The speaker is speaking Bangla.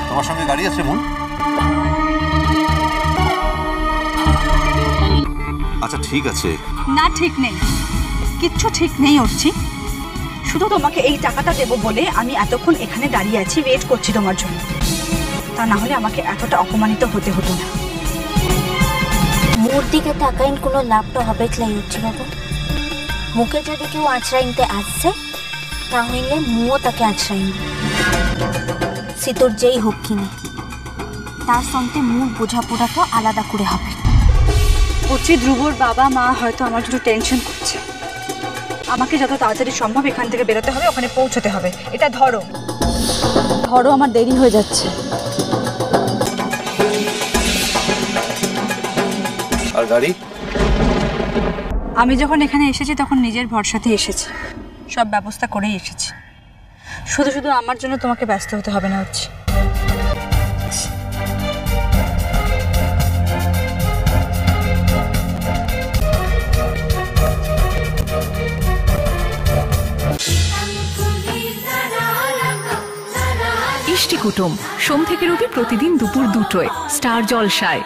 তোমার সঙ্গে গাড়ি আছে মন? আচ্ছা ঠিক আছে। না ঠিক নেই, কিচ্ছু ঠিক নেই অর্চি। শুধু তোমাকে এই টাকাটা দেবো বলে আমি এতক্ষণ এখানে দাঁড়িয়ে আছি, ওয়েট করছি তোমার জন্য। তা না হলে আমাকে এতটা অপমানিত হতে হতো না। মোর দিকে তাকাইন কোনো লাভটা হবে ক্লাই হচ্ছে বাবু। মুখে যদি কেউ আঁচড়াইতে আসছে তাহলে মুও তাকে আঁচড়াইন, সে তোর যেই হোক কিনে। তার সঙ্গে মুখ বোঝাপড়া তো আলাদা করে হবে। অর্চি, ধ্রুবর বাবা মা হয়তো আমার জন্য টেনশন করছে। আমাকে যত তাড়াতাড়ি সম্ভব এখান থেকে বেরোতে হবে, ওখানে পৌঁছতে হবে। এটা ধরো ধরো, আমার দেরি হয়ে যাচ্ছে। আর গাড়ি? আমি যখন এখানে এসেছি তখন নিজের ভরসাতে এসেছি, সব ব্যবস্থা করেই এসেছি। শুধু শুধু আমার জন্য তোমাকে ব্যস্ত হতে হবে না হচ্ছে। ইষ্টি কুটুম সোম থেকে রবি প্রতিদিন দুপুর 2টায় স্টার জলসায়।